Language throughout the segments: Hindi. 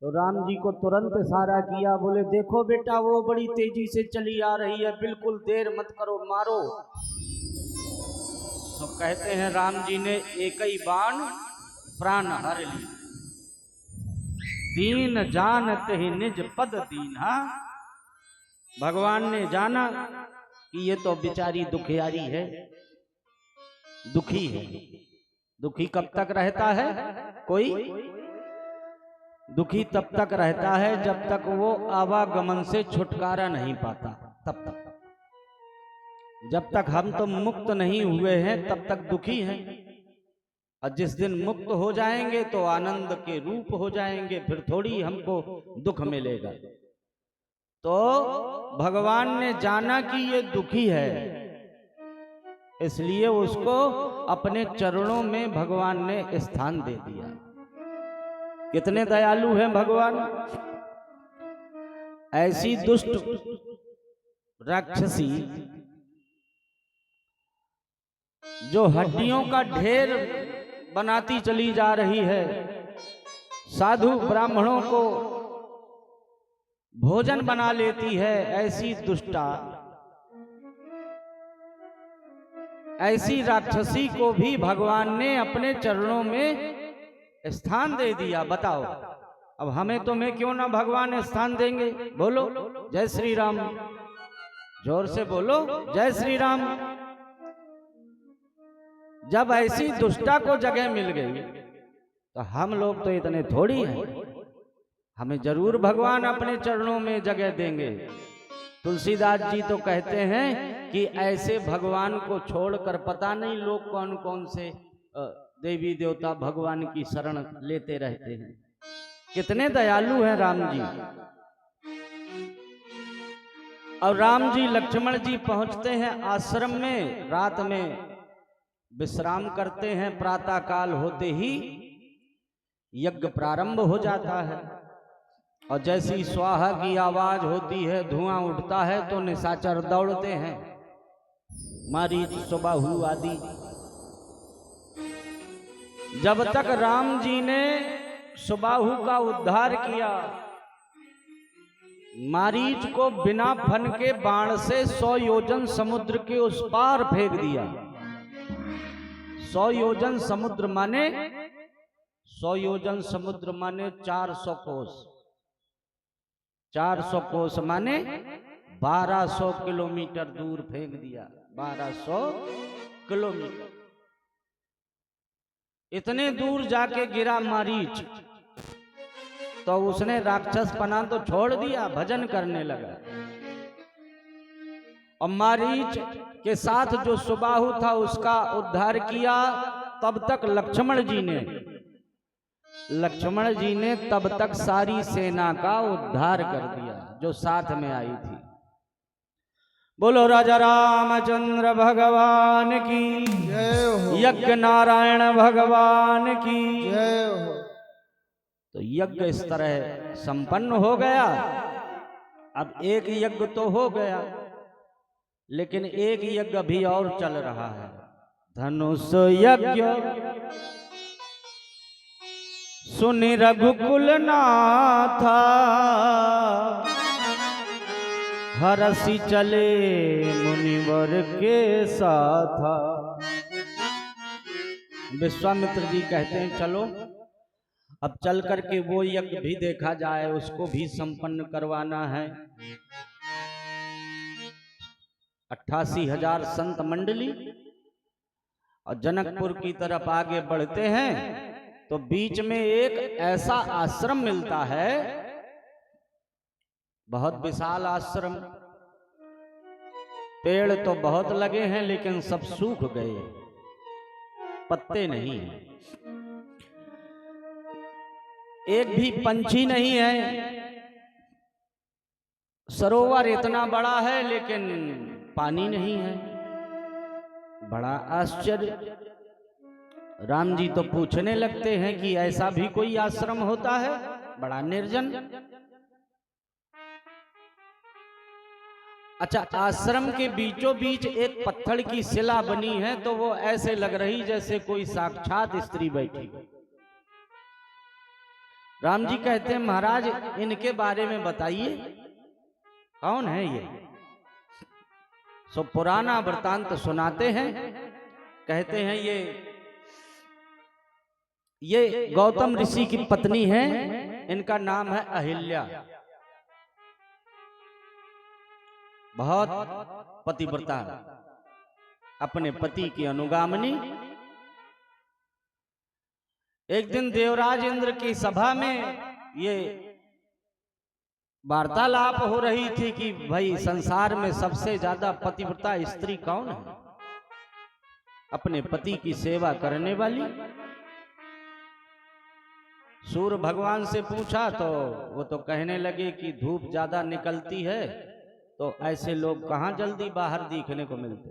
तो राम जी को तुरंत इशारा किया, बोले देखो बेटा वो बड़ी तेजी से चली आ रही है, बिल्कुल देर मत करो, मारो। तो कहते हैं राम जी ने एक ही बाण प्राण हर ली। दीन जानत ही निज पद दीना। भगवान ने जाना कि ये तो बेचारी दुखियारी है, दुखी है। दुखी कब तक रहता है कोई? दुखी तब तक रहता है जब तक वो आवागमन से छुटकारा नहीं पाता, तब तक। जब तक हम तो मुक्त नहीं हुए हैं तब तक दुखी हैं, और जिस दिन मुक्त हो जाएंगे तो आनंद के रूप हो जाएंगे, फिर थोड़ी हमको दुख मिलेगा। तो भगवान ने जाना कि ये दुखी है, इसलिए उसको अपने चरणों में भगवान ने स्थान दे दिया। कितने दयालु हैं भगवान। ऐसी दुष्ट राक्षसी जो हड्डियों का ढेर बनाती चली जा रही है, साधु ब्राह्मणों को भोजन बना लेती है, ऐसी दुष्टा, ऐसी राक्षसी को भी भगवान ने अपने चरणों में स्थान दे दिया। बताओ अब हमें तुम्हें क्यों ना भगवान स्थान देंगे? बोलो जय श्री राम, जोर से बोलो जय श्री राम। जब ऐसी दुष्टा को जगह मिल गई तो हम लोग तो इतने थोड़ी हैं, हमें जरूर भगवान अपने चरणों में जगह देंगे। तुलसीदास जी तो कहते हैं कि ऐसे भगवान को छोड़कर पता नहीं लोग कौन कौन से देवी देवता भगवान की शरण लेते रहते हैं। कितने दयालु हैं राम जी। और राम जी लक्ष्मण जी पहुंचते हैं आश्रम में, रात में विश्राम करते हैं। प्रातः काल होते ही यज्ञ प्रारंभ हो जाता है, और जैसी स्वाहा की आवाज होती है, धुआं उठता है, तो निशाचर दौड़ते हैं, मारीच सुबाहु आदि। जब तक राम जी ने सुबाहु का उद्धार किया, मारीच को बिना फन के बाण से 100 योजन समुद्र के उस पार फेंक दिया। 100 योजन समुद्र माने 100 योजन समुद्र माने 400 कोस। 400 कोस माने 1200 किलोमीटर दूर फेंक दिया। 1200 किलोमीटर, इतने दूर जाके गिरा मारीच, तो उसने राक्षस पना तो छोड़ दिया, भजन करने लगा। और मारीच के साथ जो सुबाहु था उसका उद्धार किया। तब तक लक्ष्मण जी ने तब तक सारी सेना का उद्धार कर दिया जो साथ में आई थी। बोलो राजा रामचंद्र भगवान की जय हो, यज्ञ नारायण भगवान की जय हो। तो यज्ञ इस तरह संपन्न हो गया। अब एक यज्ञ तो हो गया, लेकिन एक यज्ञ भी और चल रहा है, धनुष यज्ञ। सुनि रघुकुल नाथा, हरसी चले मुनिवर के साथा। विश्वामित्र जी कहते हैं चलो अब चल करके वो यज्ञ भी देखा जाए, उसको भी संपन्न करवाना है। 88,000 संत मंडली और जनकपुर की तरफ आगे बढ़ते हैं, तो बीच में एक ऐसा आश्रम मिलता है, बहुत विशाल आश्रम। पेड़ तो बहुत लगे हैं लेकिन सब सूख गए, पत्ते नहीं हैं, एक भी पंछी नहीं है। सरोवर इतना बड़ा है लेकिन पानी नहीं है, बड़ा आश्चर्य। राम जी तो पूछने लगते हैं कि ऐसा भी कोई आश्रम होता है, बड़ा निर्जन। अच्छा, आश्रम के बीचों बीच एक पत्थर की शिला बनी है, तो वो ऐसे लग रही जैसे कोई साक्षात स्त्री बैठी। राम जी कहते हैं महाराज इनके बारे में बताइए, कौन है ये? सो पुराना वृतांत सुनाते हैं। कहते हैं ये गौतम ऋषि की पत्नी है, इनका नाम है अहिल्या। बहुत पतिव्रता, अपने पति की अनुगामिनी। एक दिन देवराज इंद्र की सभा में ये वार्तालाप हो रही थी कि भाई संसार में सबसे ज्यादा पतिव्रता स्त्री कौन है? अपने पति की सेवा करने वाली। सूर्य भगवान से पूछा तो वो तो कहने लगे कि धूप ज्यादा निकलती है तो ऐसे लोग कहां जल्दी बाहर दिखने को मिलते।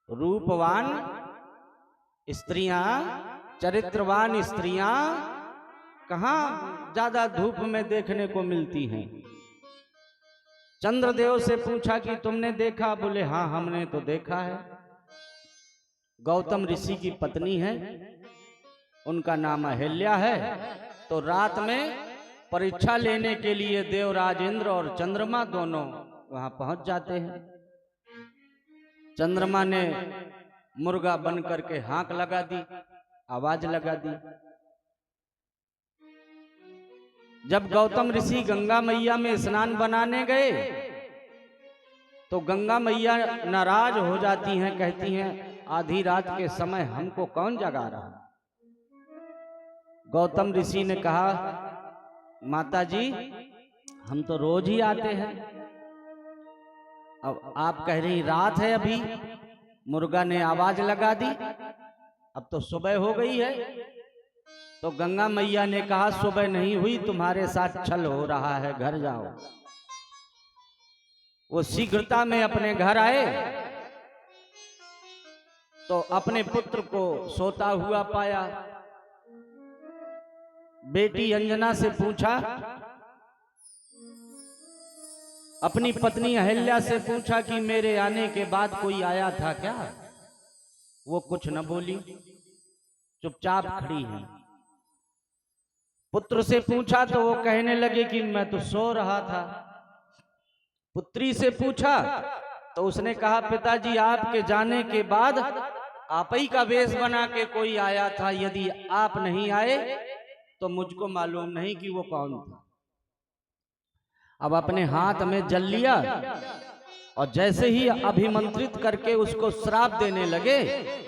रूपवान स्त्रियां, चरित्रवान स्त्रियां कहां ज्यादा धूप में देखने को मिलती हैं। चंद्रदेव से पूछा कि तुमने देखा? बोले हाँ हमने तो देखा है। गौतम ऋषि की पत्नी है, उनका नाम अहिल्या है। तो रात में परीक्षा लेने के लिए देवराज इंद्र और चंद्रमा दोनों वहां पहुंच जाते हैं। चंद्रमा ने मुर्गा बन करके हांक लगा दी, आवाज लगा दी। जब गौतम ऋषि गंगा मैया में स्नान बनाने गए तो गंगा मैया नाराज हो जाती हैं, कहती हैं आधी रात के समय हमको कौन जगा रहा? गौतम ऋषि ने कहा माता जी हम तो रोज ही आते हैं, अब आप कह रही रात है, अभी मुर्गा ने आवाज लगा दी, अब तो सुबह हो गई है। तो गंगा मैया ने कहा सुबह नहीं हुई, तुम्हारे साथ छल हो रहा है, घर जाओ। वो शीघ्रता में अपने घर आए तो अपने पुत्र को सोता हुआ पाया। बेटी अंजना से पूछा, अपनी पत्नी अहिल्या से पूछा कि मेरे आने के बाद कोई आया था क्या? वो कुछ न बोली, चुपचाप खड़ी है। पुत्र से पूछा तो वो कहने लगे कि मैं तो सो रहा था। पुत्री से पूछा तो उसने कहा पिताजी आपके जाने के बाद आप ही का वेश बना के कोई आया था, यदि आप नहीं आए तो मुझको मालूम नहीं कि वो कौन था। अब अपने हाथ में जल लिया और जैसे ही अभिमंत्रित करके उसको श्राप देने लगे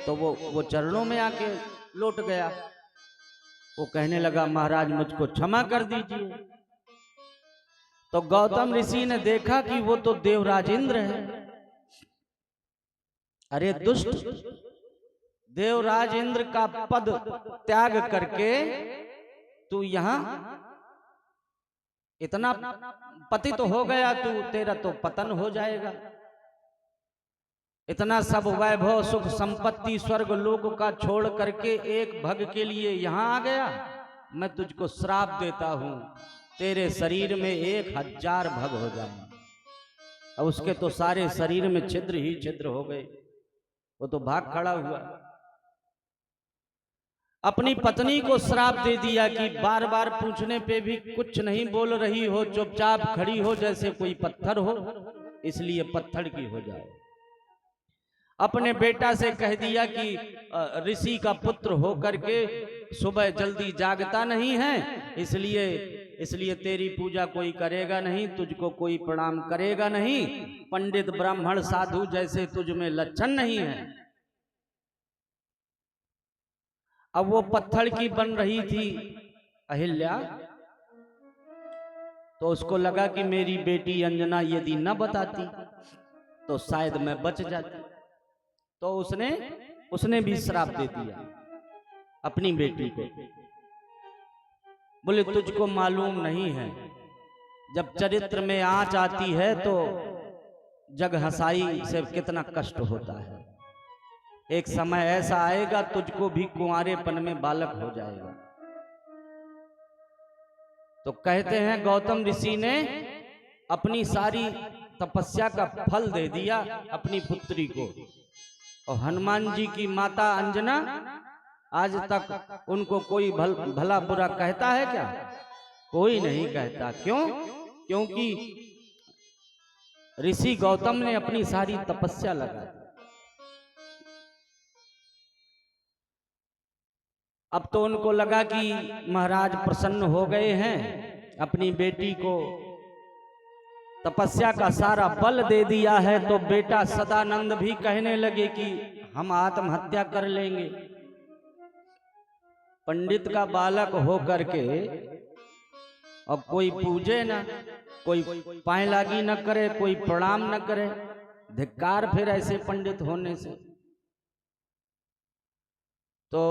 तो वो चरणों में आके लौट गया। वो कहने लगा महाराज मुझको क्षमा कर दीजिए। तो गौतम ऋषि ने देखा कि वो तो देवराज इंद्र है। अरे दुष्ट, देवराज इंद्र का पद त्याग करके तू यहां इतना पतित तो हो गया, तू तेरा तो पतन हो जाएगा। इतना सब वैभव सुख संपत्ति स्वर्ग लोक का छोड़ करके एक भग के लिए यहां आ गया। मैं तुझको श्राप देता हूं, तेरे शरीर में 1000 भग हो जाए। अब उसके तो सारे शरीर में छिद्र ही छिद्र हो गए, वो तो भाग खड़ा हुआ। अपनी पत्नी को श्राप दे दिया कि बार बार पूछने पे भी कुछ नहीं बोल रही हो, चुपचाप खड़ी हो जैसे कोई पत्थर हो, इसलिए पत्थर की हो जाए। अपने बेटा से कह दिया कि ऋषि का पुत्र हो करके सुबह जल्दी जागता नहीं है, इसलिए तेरी पूजा कोई करेगा नहीं, तुझको कोई प्रणाम करेगा नहीं। पंडित ब्राह्मण साधु जैसे तुझ में लक्षण नहीं है। अब वो पत्थर की बन रही थी अहिल्या, तो उसको लगा कि मेरी बेटी अंजना यदि न बताती तो शायद मैं बच जाती। तो उसने भी श्राप दे दिया अपनी बेटी को। बोले तुझको मालूम नहीं है, जब चरित्र में आंच आती है तो जग हंसाई से कितना कष्ट होता है। एक समय ऐसा आएगा तुझको भी कुंवारेपन में बालक हो जाएगा। तो कहते हैं गौतम ऋषि ने अपनी सारी तपस्या का फल दे दिया अपनी पुत्री को। और हनुमान जी की माता अंजना आज तक उनको कोई भला बुरा कहता है क्या? कोई नहीं कहता। क्यों? क्योंकि ऋषि गौतम ने अपनी सारी तपस्या लगा दी। अब तो उनको लगा कि महाराज प्रसन्न हो गए हैं, अपनी बेटी को तपस्या का सारा बल दे दिया है, तो बेटा सदानंद भी कहने लगे कि हम आत्महत्या कर लेंगे। पंडित का बालक हो करके अब कोई पूजे ना, कोई पाए लागी न करे, कोई प्रणाम न करे, धिक्कार फिर ऐसे पंडित होने से। तो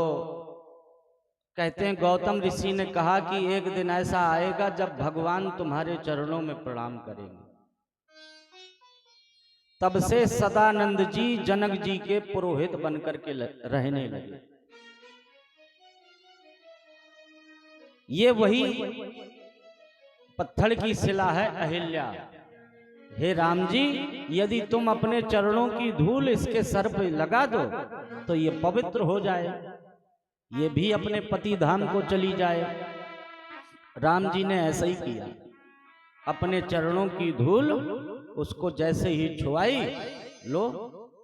कहते हैं गौतम ऋषि ने कहा कि एक दिन ऐसा आएगा जब भगवान तुम्हारे चरणों में प्रणाम करेंगे। तब से सदानंद जी जनक जी के पुरोहित बनकर के रहने लगे। ये वही पत्थर की शिला है अहिल्या। हे राम जी, यदि तुम अपने चरणों की धूल इसके सर पे लगा दो तो ये पवित्र हो जाए, ये भी अपने पति धाम को चली जाए। राम जी ने ऐसा ही किया, अपने चरणों की धूल उसको जैसे ही छुआई, लो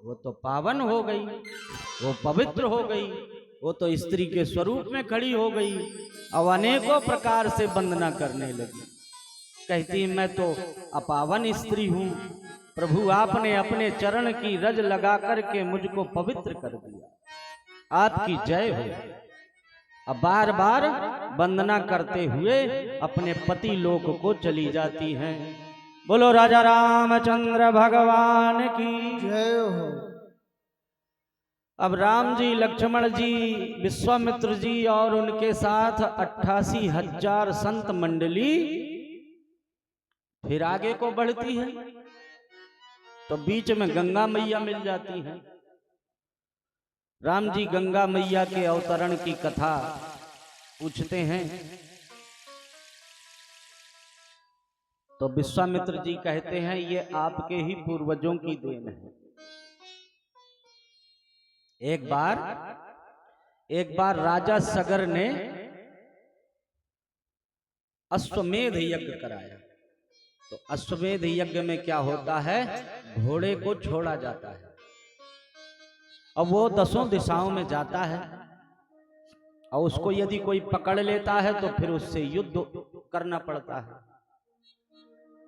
वो तो पावन हो गई, वो पवित्र हो गई, वो तो स्त्री के स्वरूप में खड़ी हो गई। अब अनेकों प्रकार से वंदना करने लगी, कहती मैं तो अपावन स्त्री हूं, प्रभु आपने अपने चरण की रज लगा करके मुझको पवित्र कर दिया, आपकी जय हो। अब बार बार वंदना करते हुए अपने पति लोक को चली जाती हैं। बोलो राजा रामचंद्र भगवान की जय हो। अब राम जी, लक्ष्मण जी, विश्वामित्र जी और उनके साथ 88,000 संत मंडली फिर आगे को बढ़ती है, तो बीच में गंगा मैया मिल जाती हैं। राम जी गंगा मैया के अवतरण की कथा पूछते हैं, तो विश्वामित्र जी कहते हैं ये आपके ही पूर्वजों की देन है। एक बार राजा सगर ने अश्वमेध यज्ञ कराया। तो अश्वमेध यज्ञ में क्या होता है, घोड़े को छोड़ा जाता है, अब वो 10 दिशाओं में जाता है, और उसको यदि कोई पकड़ लेता है तो फिर उससे युद्ध करना पड़ता है,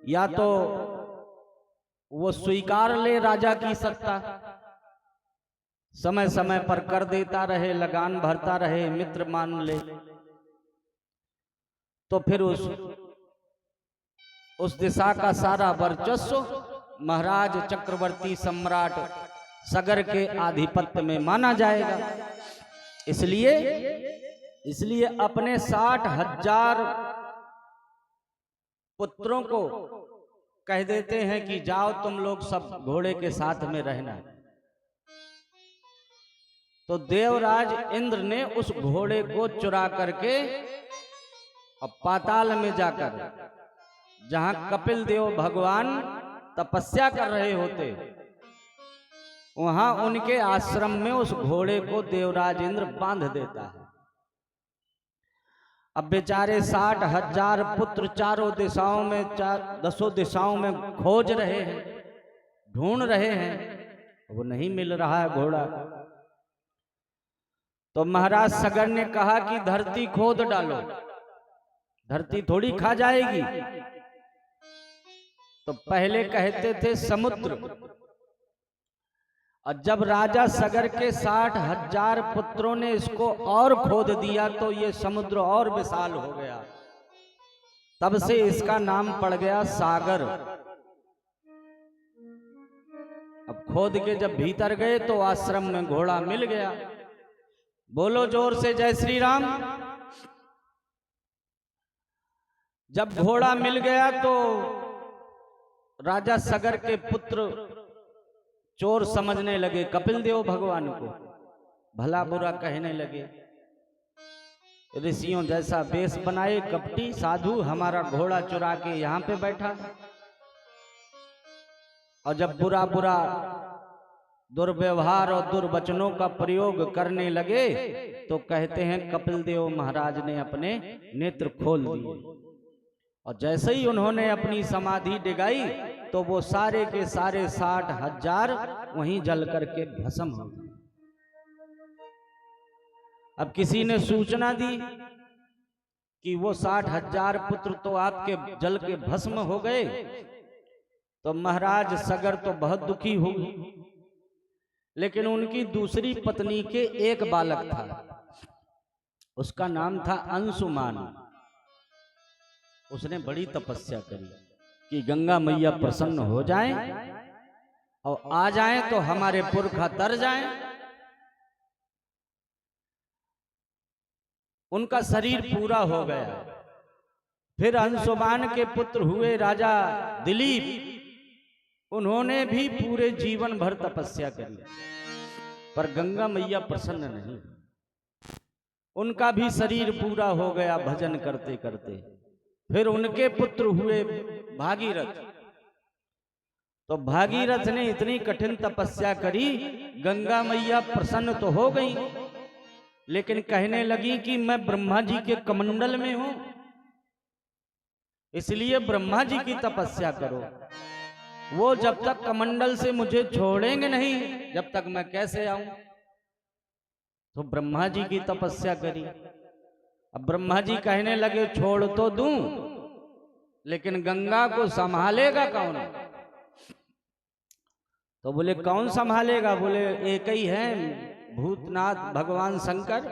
या तो वो स्वीकार ले राजा की सत्ता, समय समय पर कर देता रहे, लगान भरता रहे, मित्र मान ले, तो फिर उस दिशा का सारा वर्चस्व महाराज चक्रवर्ती सम्राट सगर के आधिपत्य में माना जाएगा। इसलिए अपने 60,000 पुत्रों को कह देते हैं कि जाओ तुम लोग सब घोड़े के साथ में रहना। तो देवराज इंद्र ने उस घोड़े को चुरा करके अब पाताल में जाकर, जहां कपिल देव भगवान तपस्या कर रहे होते, वहां उनके आश्रम में उस घोड़े को देवराज इंद्र बांध देता है। अब बेचारे 60,000 पुत्र चारों दिशाओं में, 10 दिशाओं में खोज रहे हैं, ढूंढ रहे हैं, वो नहीं मिल रहा है घोड़ा। तो महाराज सगर ने कहा कि धरती खोद डालो, धरती थोड़ी खा जाएगी। तो पहले कहते थे समुद्र, और जब राजा सगर के 60,000 पुत्रों ने इसको और खोद दिया तो ये समुद्र और विशाल हो गया, तब से इसका नाम पड़ गया सागर। अब खोद के जब भीतर गए तो आश्रम में घोड़ा मिल गया। बोलो जोर से जय श्री राम। जब घोड़ा मिल गया तो राजा सगर के पुत्र चोर समझने लगे कपिल देव भगवान को, भला बुरा कहने लगे, ऋषियों जैसा वेश बनाए कपटी साधु हमारा घोड़ा चुरा के यहां पे बैठा। और जब बुरा बुरा दुर्व्यवहार और दुर्वचनों का प्रयोग करने लगे तो कहते हैं कपिल देव महाराज ने अपने नेत्र खोल दिए और जैसे ही उन्होंने अपनी समाधि डिगाई तो वो सारे के सारे 60,000 वहीं जल करके भस्म हो गए। अब किसी ने सूचना दी कि वो 60,000 पुत्र तो आपके जल के भस्म हो गए, तो महाराज सगर तो बहुत दुखी हुए, लेकिन उनकी दूसरी पत्नी के एक बालक था, उसका नाम था अंशुमान। उसने बड़ी तपस्या करी कि गंगा मैया प्रसन्न हो जाएं और आ जाएं तो हमारे पुरखा तर जाएं। उनका शरीर पूरा हो गया। फिर अंशुमान के पुत्र हुए राजा दिलीप, उन्होंने भी पूरे जीवन भर तपस्या करी, पर गंगा मैया प्रसन्न नहीं। उनका भी शरीर पूरा हो गया भजन करते करते। फिर उनके पुत्र हुए भागीरथ। तो भागीरथ ने इतनी कठिन तपस्या करी, गंगा मैया प्रसन्न तो हो गई, लेकिन कहने लगी कि मैं ब्रह्मा जी के कमंडल में हूं, इसलिए ब्रह्मा जी की तपस्या करो। वो जब तक कमंडल से मुझे छोड़ेंगे नहीं, जब तक मैं कैसे आऊं। तो ब्रह्मा जी की तपस्या करी। अब ब्रह्मा जी कहने लगे छोड़ तो दूं, लेकिन गंगा को संभालेगा कौन। तो बोले कौन संभालेगा। बोले एक ही है, भूतनाथ भगवान शंकर।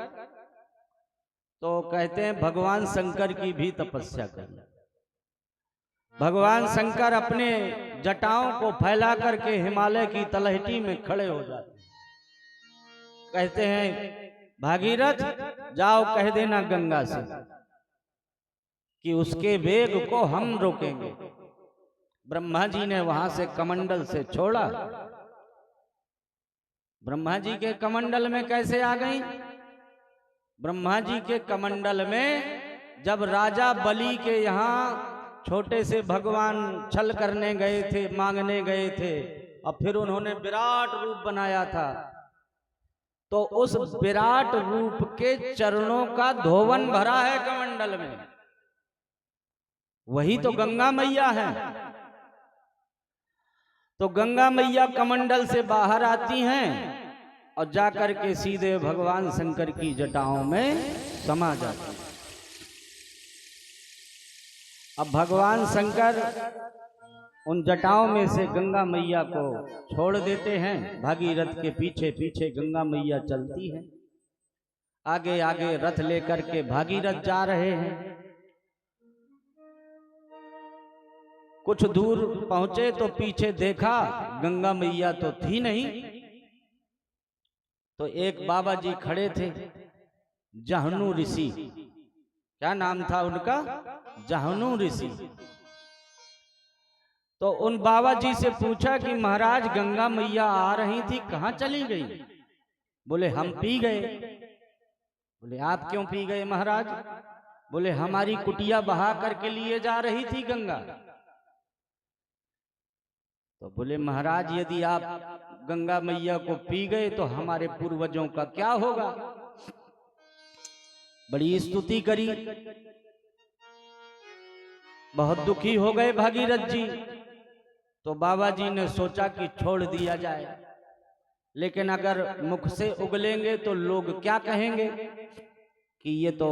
तो कहते हैं भगवान शंकर की भी तपस्या करी। भगवान शंकर अपने जटाओं को फैला करके हिमालय की तलहटी में खड़े हो जाते। कहते हैं भागीरथ जाओ कह देना गंगा से कि उसके वेग को हम रोकेंगे। ब्रह्मा जी ने वहां से कमंडल से छोड़ा। ब्रह्मा जी के कमंडल में कैसे आ गई। ब्रह्मा जी के कमंडल में जब राजा बलि के यहाँ छोटे से भगवान छल करने गए थे, मांगने गए थे, और फिर उन्होंने विराट रूप बनाया था, तो उस विराट रूप के चरणों का धोवन भरा है कमंडल में। वही तो गंगा मैया है। तो गंगा मैया कमंडल से बाहर आती हैं और जाकर के सीधे भगवान शंकर की जटाओं में समा जाती हैं। अब भगवान शंकर उन जटाओं में से गंगा मैया को छोड़ देते हैं। भागीरथ के पीछे पीछे गंगा मैया चलती है। आगे आगे रथ लेकर के भागीरथ जा रहे हैं। कुछ दूर पहुंचे तो पीछे देखा गंगा मैया तो थी नहीं। तो एक बाबा जी खड़े थे, जहनु ऋषि। क्या नाम था उनका? जहनु ऋषि। तो उन बाबा जी से पूछा कि महाराज गंगा मैया आ रही थी, कहाँ चली गई। बोले हम पी गए। बोले आप क्यों पी गए महाराज। बोले हमारी कुटिया बहा करके लिए जा रही थी गंगा। तो बोले महाराज यदि आप गंगा मैया को पी गए तो हमारे पूर्वजों का क्या होगा। बड़ी स्तुति करी। बहुत दुखी हो गए भागीरथ जी। तो बाबा जी ने सोचा कि छोड़ दिया जाए, लेकिन अगर मुख से उगलेंगे तो लोग क्या कहेंगे कि ये तो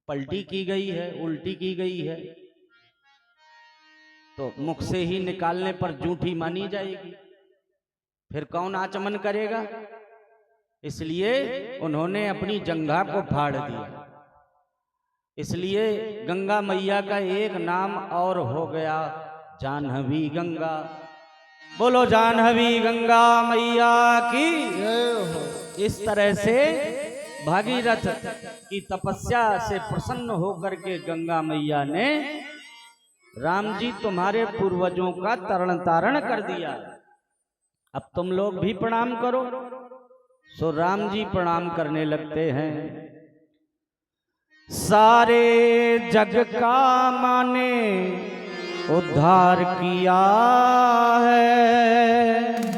पलटी की गई है, उल्टी की गई है। तो मुख से ही निकालने पर जूठी मानी जाएगी, फिर कौन आचमन करेगा। इसलिए उन्होंने अपनी जंघा को फाड़ दिया। इसलिए गंगा मैया का एक नाम और हो गया जाह्नवी गंगा। बोलो जाह्नवी गंगा मैया की। इस तरह से भागीरथ की तपस्या से प्रसन्न होकर के गंगा मैया ने राम जी तुम्हारे पूर्वजों का तरण तारण कर दिया, अब तुम लोग भी प्रणाम करो। सो राम जी प्रणाम करने लगते हैं। सारे जग का माने उद्धार किया है।